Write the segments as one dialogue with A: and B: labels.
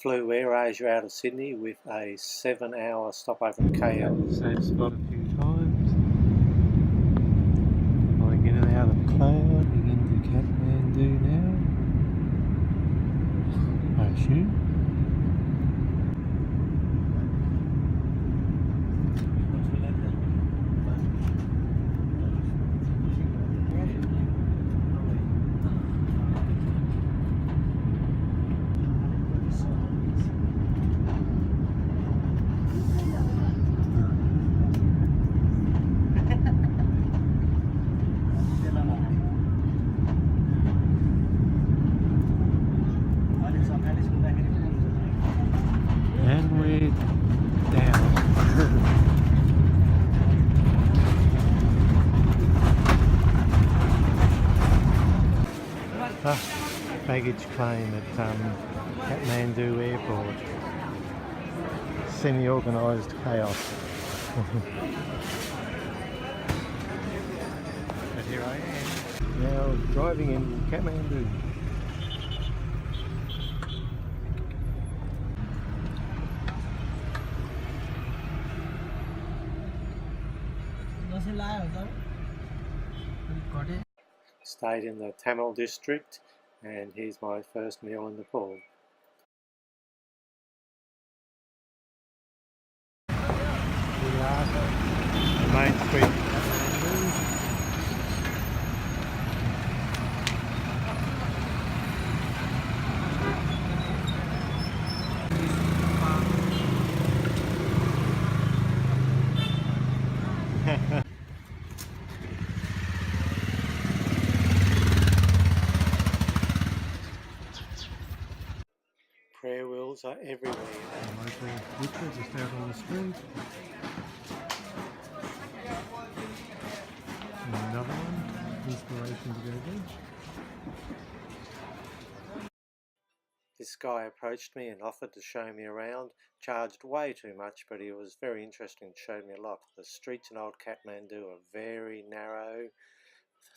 A: Flew AirAsia out of Sydney with a 7-hour stopover in KL.
B: Same spot a few times. Flying in and out of cloud. Heading into Kathmandu now. I assume. And we're down. Baggage claim at Kathmandu airport. Semi-organised chaos. But here I am. Now driving in Kathmandu.
A: Stayed in the Tamil district, and here's my first meal in Nepal.
B: The main street of Kathmandu.
A: Prayer wheels are everywhere.
B: A local butcher just out on the street. And another one, inspiration to go veg.
A: This guy approached me and offered to show me around, charged way too much, but he was very interesting, showed me a lot. The streets in old Kathmandu are very narrow,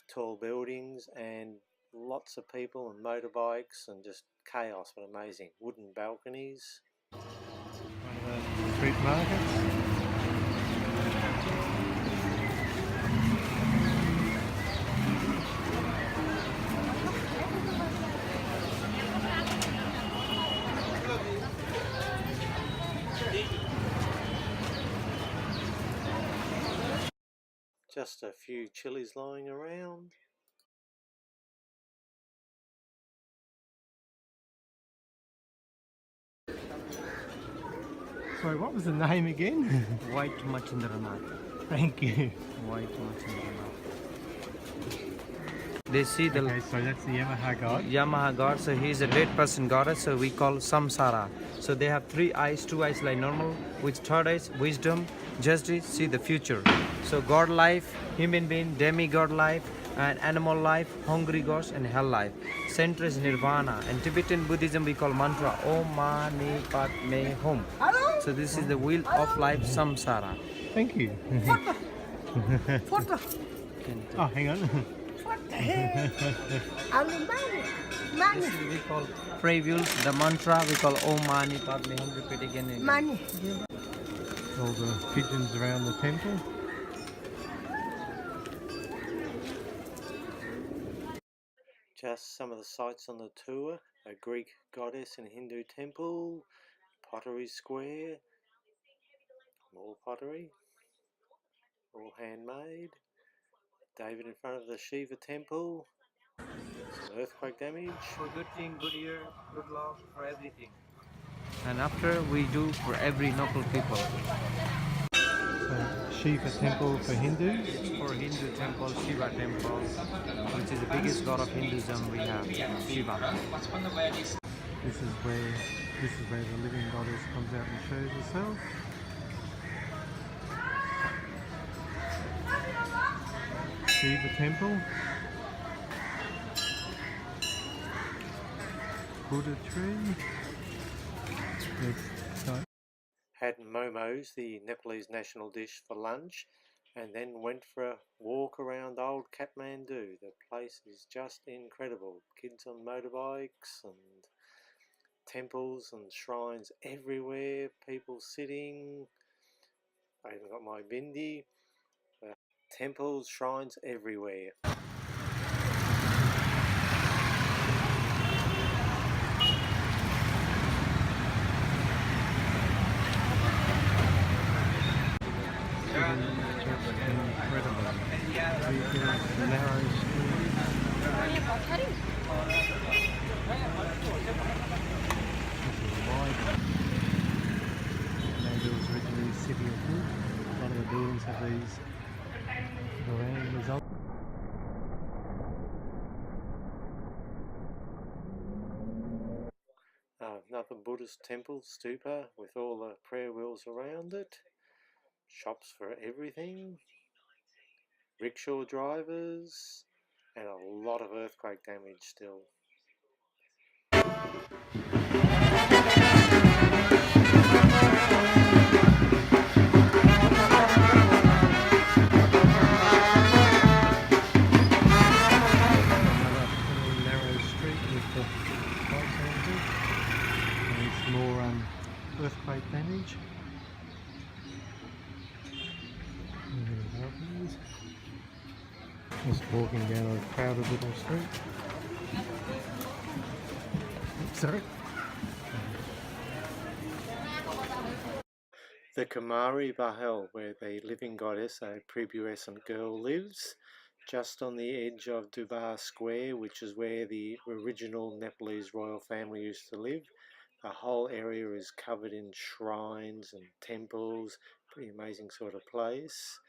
A: tall buildings and lots of people and motorbikes and just chaos, but amazing. Wooden balconies.
B: One of the street markets.
A: Just a few chilies lying around.
B: Sorry, what was the name again?
C: White Machindranath.
B: Thank you.
C: White Machindranath. They see the
B: Okay, so that's the Yamaha god.
C: Yamaha god, so he is a dead person goddess, so we call Samsara. So they have 3 eyes, 2 eyes like normal, with third eyes, wisdom, justice, see the future. So God life, human being, demigod life, and animal life, hungry ghost, and hell life. Center is Nirvana, and Tibetan Buddhism we call mantra Om Mani Padme Hum. So this is the wheel of life, Samsara.
B: Thank you.
D: Photo.
B: Oh, hang on.
C: This is we call pray wheels, the mantra we call Om Mani Padme Hum. Repeat again and again.
D: Money.
B: All the pigeons around the temple.
A: Just some of the sights on the tour: a Greek goddess and Hindu temple, pottery square, more pottery, all handmade. David in front of the Shiva temple, some earthquake damage.
C: For good thing, good year, good luck, for everything. And after we do for every local people.
B: So, Shiva temple for Hindus.
C: For Hindu temple, Shiva temple, which is the biggest god of Hinduism we have, Shiva.
B: This is where the living goddess comes out and shows herself. Shiva temple. Buddha tree.
A: Had momos, the Nepalese national dish, for lunch, and then went for a walk around old Kathmandu. The place is just incredible. Kids on motorbikes and temples and shrines everywhere, people sitting. I even got my bindi. Temples, shrines everywhere.
B: Incredible. The narrow street. Kathmandu was originally a city of wood. A lot of the buildings have these verandas.
A: Another Buddhist temple, stupa, with all the prayer wheels around it. Shops for everything. Rickshaw drivers. And a lot of earthquake damage still.
B: More earthquake damage. Just walking down a crowded little street. Sorry?
A: The Kumari Bahel, where the living goddess, a prepubescent girl, lives, just on the edge of Dubar Square, which is where the original Nepalese royal family used to live. The whole area is covered in shrines and temples, pretty amazing sort of place.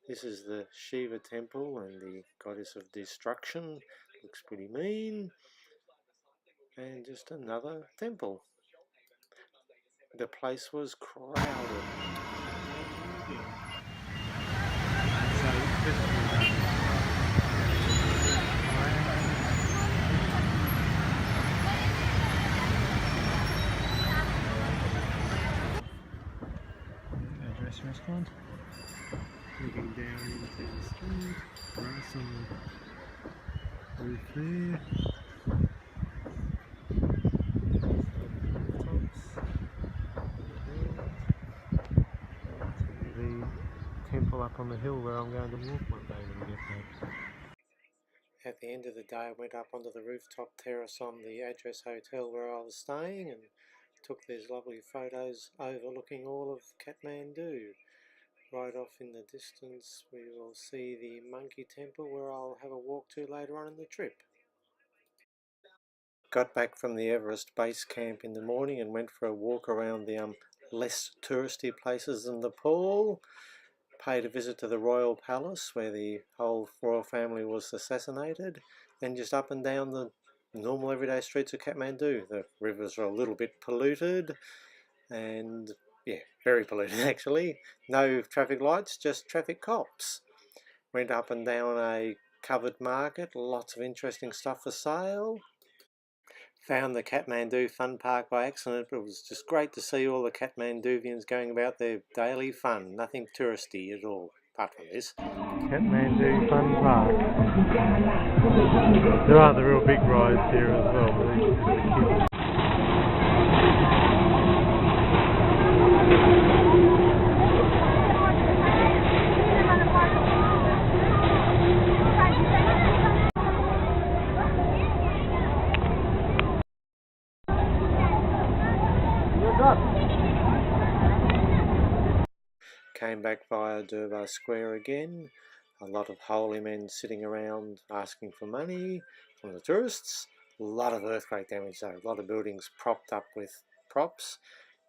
A: This is the Shiva temple and the goddess of destruction, looks pretty mean, and just another temple. The place was crowded.
B: Address restaurant. Looking down into the street, grass on the roof there. The temple up on the hill where I'm going to walk one day when we get back.
A: At the end of the day, I went up onto the rooftop terrace on the Address Hotel where I was staying and took these lovely photos overlooking all of Kathmandu. Right off in the distance we will see the monkey temple where I'll have a walk to later on in the trip. Got back from the Everest base camp in the morning and went for a walk around the less touristy places in Nepal. Paid a visit to the royal palace where the whole royal family was assassinated, then just up and down the normal everyday streets of Kathmandu. The rivers are a little bit polluted and yeah, very polluted actually. No traffic lights, just traffic cops. Went up and down a covered market, lots of interesting stuff for sale. Found the Kathmandu Fun Park by accident, but it was just great to see all the Kathmanduvians going about their daily fun. Nothing touristy at all, apart from this.
B: Kathmandu Fun Park. There are the real big rides here as well, but these are for the kids.
A: Came back via Durbar Square again. A lot of holy men sitting around asking for money from the tourists. A lot of earthquake damage though. A lot of buildings propped up with props.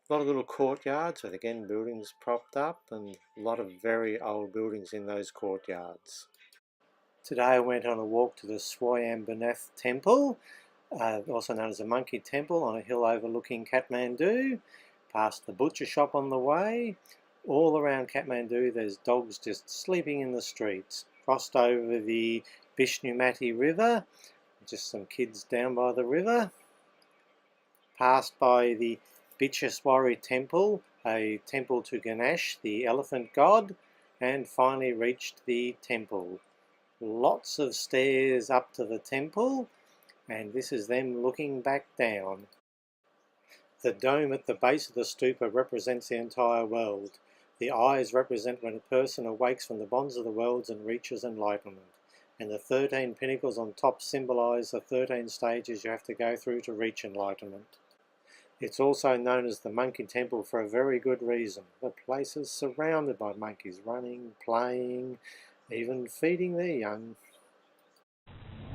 A: A lot of little courtyards with again buildings propped up and a lot of very old buildings in those courtyards. Today I went on a walk to the Swayambanath temple, also known as the Monkey Temple, on a hill overlooking Kathmandu. Past the butcher shop on the way. All around Kathmandu there's dogs just sleeping in the streets. Crossed over the Vishnumati River, just some kids down by the river. Passed by the Bicheswari temple, a temple to Ganesh, the elephant god, and finally reached the temple. Lots of stairs up to the temple, and this is them looking back down. The dome at the base of the stupa represents the entire world. The eyes represent when a person awakes from the bonds of the worlds and reaches enlightenment. And the 13 pinnacles on top symbolise the 13 stages you have to go through to reach enlightenment. It's also known as the Monkey Temple for a very good reason. The place is surrounded by monkeys running, playing, even feeding their young.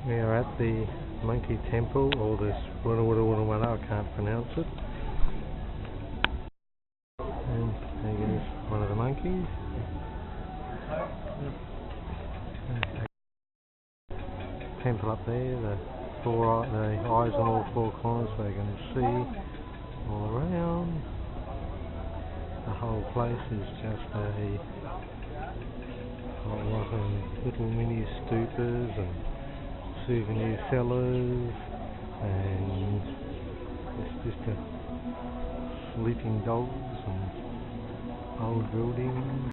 B: We are at the Monkey Temple, or this I can't pronounce it. And there goes one of the monkeys. Temple up there, the eyes on all four corners, so you're going to see all around. The whole place is just a whole lot of little mini stupas and souvenir sellers, and it's just a sleeping dogs and old buildings.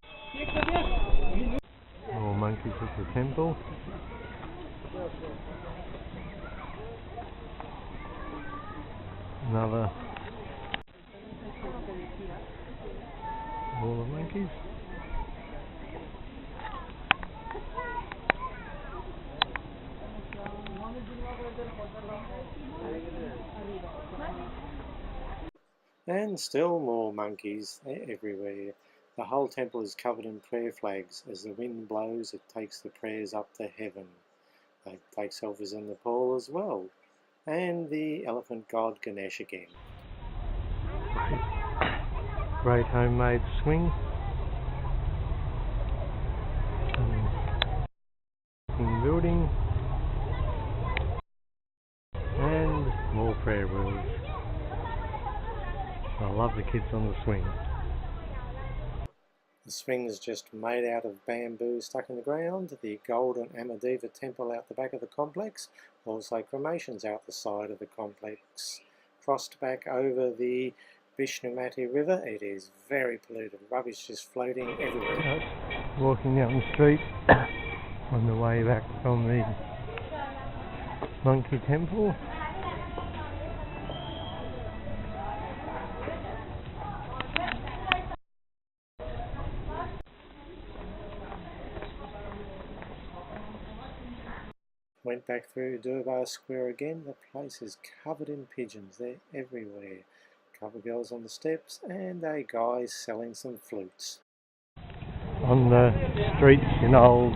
B: More monkeys at the temple. Another wall of monkeys.
A: And still more monkeys everywhere. The whole temple is covered in prayer flags. As the wind blows, it takes the prayers up to heaven. They take selfies in the pool as well. And the elephant god Ganesh again.
B: Great homemade swing. Building. And more prayer wheels. I love the kids on the swing.
A: The swing is just made out of bamboo stuck in the ground. The golden Amadeva temple out the back of the complex. Also cremations out the side of the complex. Crossed back over the Vishnumati river. It is very polluted. Rubbish just floating everywhere.
B: Walking down the street on the way back from the Monkey Temple.
A: Went back through Durbar Square again. The place is covered in pigeons. They're everywhere. Cover girls on the steps and a guy selling some flutes.
B: On the streets in old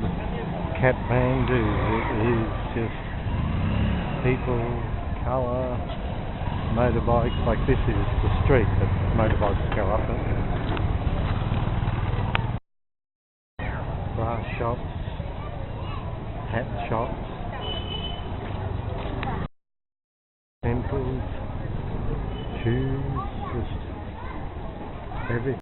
B: Kathmandu, it is just people, colour, motorbikes. Like this is the street that motorbikes go up it. Brass shops, hat shops, temples, shoes, just everything.